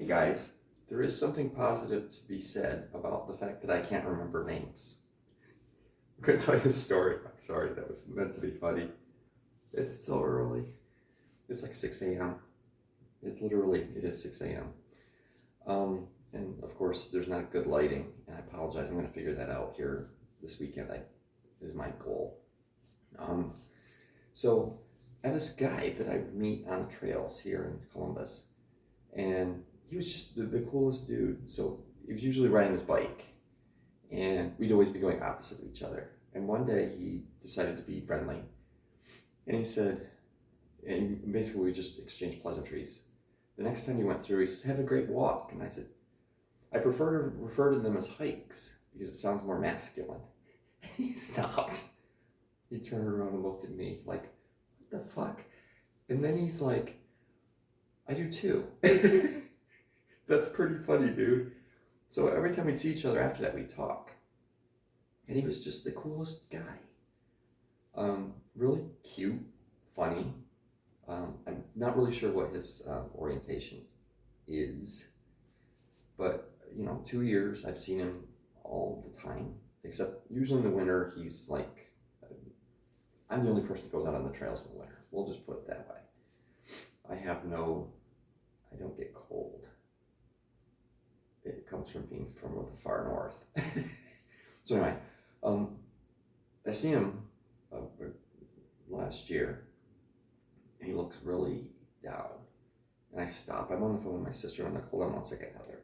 Hey guys, there is something positive to be said about the fact that I can't remember names. I'm going to tell you a story. I'm sorry, that was meant to be funny. It's so early. It's like 6 a.m. It is 6 a.m. And of course, there's not good lighting, and I apologize. I'm going to figure that out here this weekend. Is my goal. Um, so I have this guy that I meet on the trails here in Columbus, and he was just the coolest dude. So he was usually riding his bike, and we'd always be going opposite of each other. And one day he decided to be friendly, and he said, and basically we just exchanged pleasantries. The next time he went through, he said, "Have a great walk." And I said, "I prefer to refer to them as hikes because it sounds more masculine." And he stopped. He turned around and looked at me like, "What the fuck?" And then he's like, "I do too." That's pretty funny, dude. So every time we'd see each other after that, we'd talk. And he was just the coolest guy. Really cute, funny. I'm not really sure what his orientation is, but 2 years I've seen him all the time, except usually in the winter he's like, I'm the only person that goes out on the trails in the winter. We'll just put it that way. I don't get cold. It comes from being from the far north. So anyway, I seen him last year, and he looks really down. And I stop. I'm on the phone with my sister. I'm like, "Hold on one second, Heather."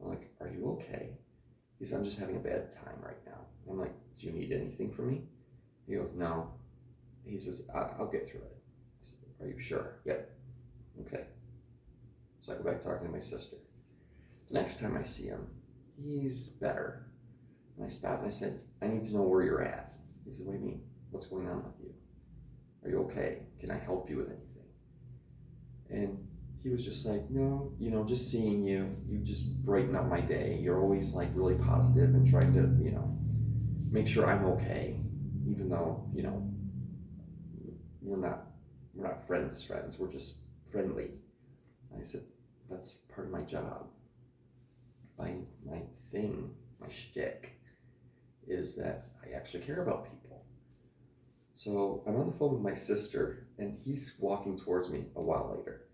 I'm like, "Are you okay?" He said, "I'm just having a bad time right now." I'm like, "Do you need anything from me?" He goes, "No." He says, "I'll get through it." I said, "Are you sure?" "Yep." "Okay." So I go back talking to my sister. The next time I see him, he's better. And I stopped and I said, "I need to know where you're at." He said, "What do you mean? What's going on with you? Are you okay? Can I help you with anything?" And he was just like, "No, just seeing you, you just brighten up my day. You're always like really positive and trying to, make sure I'm okay, even though, we're not friends. We're just friendly." I said, "That's part of my job. My thing, my shtick is that I actually care about people." So I'm on the phone with my sister, and he's walking towards me a while later.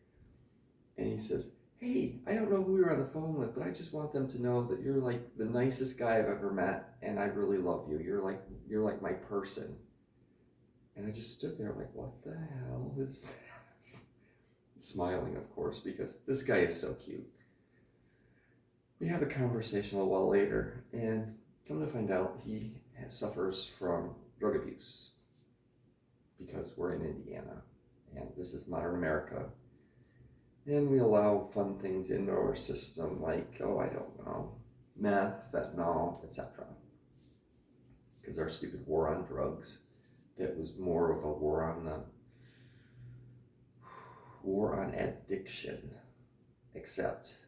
And he says, "Hey, I don't know who you're on the phone with, but I just want them to know that you're like the nicest guy I've ever met, and I really love you. You're like my person." And I just stood there like, what the hell is this? Smiling, of course, because this guy is so cute. We have a conversation a while later, and come to find out, he suffers from drug abuse because we're in Indiana, and this is modern America, and we allow fun things into our system like, I don't know, meth, fentanyl, etc. Because our stupid war on drugs, that was more of a war on addiction, except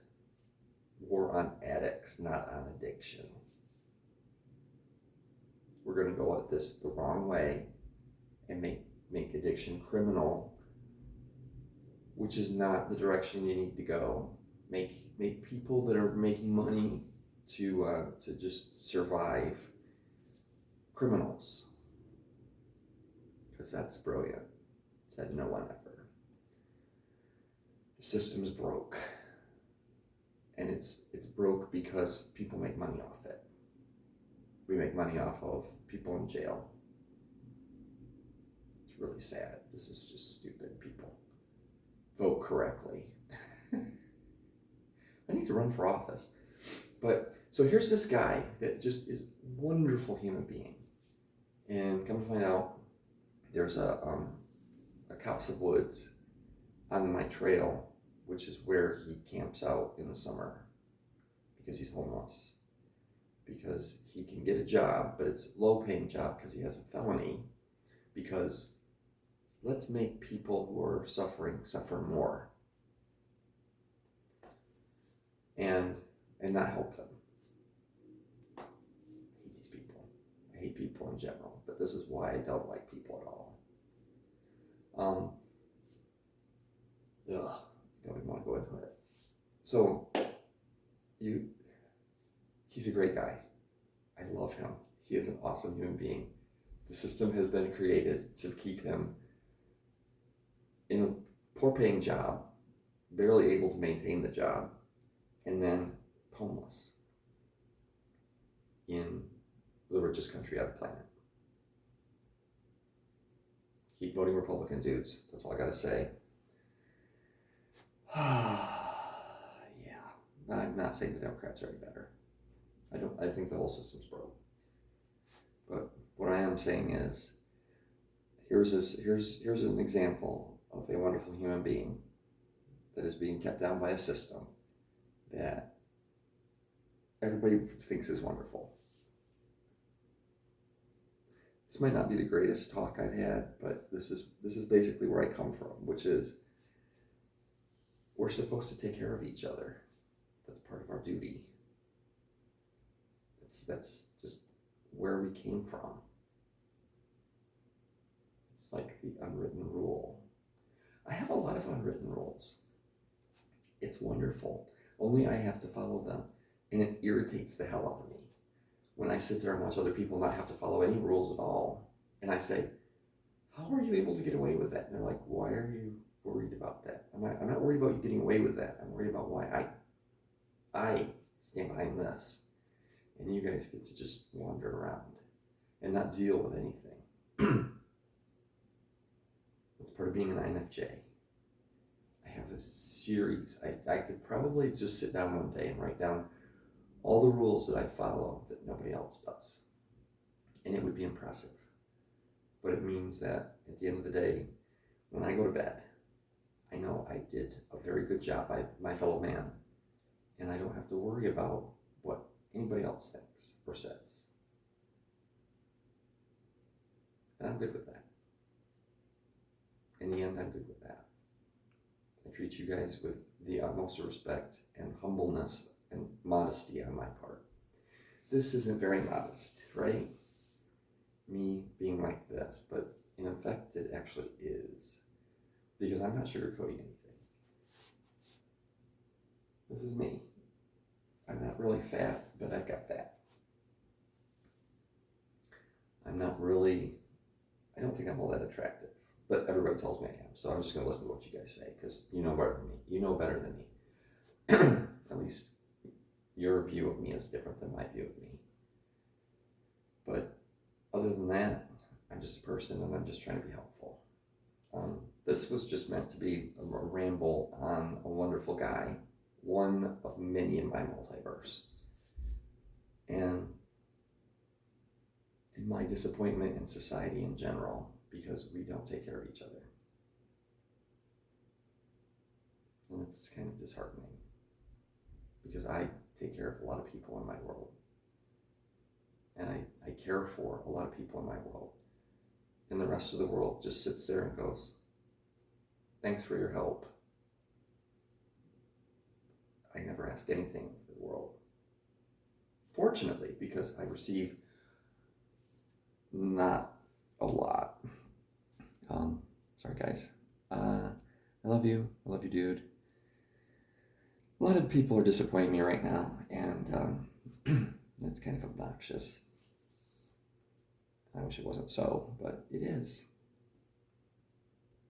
war on addicts, not on addiction. We're going to go at this the wrong way and make addiction criminal, which is not the direction you need to go. Make people that are making money to just survive criminals, because that's brilliant. Said no one ever. The system's broke, and it's broke because people make money off it. We make money off of people in jail. It's really sad. This is just stupid, people. Vote correctly. I need to run for office. But so here's this guy that just is a wonderful human being. And come to find out, there's a copse of woods on my trail, which is where he camps out in the summer because he's homeless. Because he can get a job, but it's a low-paying job because he has a felony. Because let's make people who are suffering suffer more, and not help them. I hate these people. I hate people in general, but this is why I don't like people at all. Don't even want to go into it. So he's a great guy. I love him. He is an awesome human being. The system has been created to keep him in a poor paying job, barely able to maintain the job, and then homeless in the richest country on the planet. Keep voting Republican, dudes. That's all I gotta say. Yeah, I'm not saying the Democrats are any better. I think the whole system's broke. But what I am saying is, here's an example of a wonderful human being that is being kept down by a system that everybody thinks is wonderful. This might not be the greatest talk I've had, but this is basically where I come from, which is we're supposed to take care of each other. That's part of our duty. That's just where we came from. It's like the unwritten rule. I have a lot of unwritten rules. It's wonderful. Only I have to follow them, and it irritates the hell out of me when I sit there and watch other people not have to follow any rules at all. And I say, how are you able to get away with that? And they're like, why are you worried about that? I'm not worried about you getting away with that. I'm worried about why I stand behind this. And you guys get to just wander around and not deal with anything. That's part of being an INFJ. I have a series. I could probably just sit down one day and write down all the rules that I follow that nobody else does. And it would be impressive. But it means that at the end of the day, when I go to bed, I know I did a very good job by my fellow man. And I don't have to worry about what anybody else thinks or says. And I'm good with that. In the end, I'm good with that. I treat you guys with the utmost respect and humbleness and modesty on my part. This isn't very modest, right? Me being like this, but in effect, it actually is. Because I'm not sugarcoating anything. This is me. I'm not really fat, but I've got fat. I don't think I'm all that attractive, but everybody tells me I am, so I'm just going to listen to what you guys say, because you know better than me. You know better than me. At least your view of me is different than my view of me. But other than that, I'm just a person, and I'm just trying to be helpful. This was just meant to be a ramble on a wonderful guy, one of many in my multiverse. And in my disappointment in society in general, because we don't take care of each other. And it's kind of disheartening, because I take care of a lot of people in my world. And I care for a lot of people in my world. And the rest of the world just sits there and goes, thanks for your help. I never ask anything for the world. Fortunately, because I receive not a lot. Sorry guys. I love you. I love you, dude. A lot of people are disappointing me right now, and it's kind of obnoxious. I wish it wasn't so, but it is.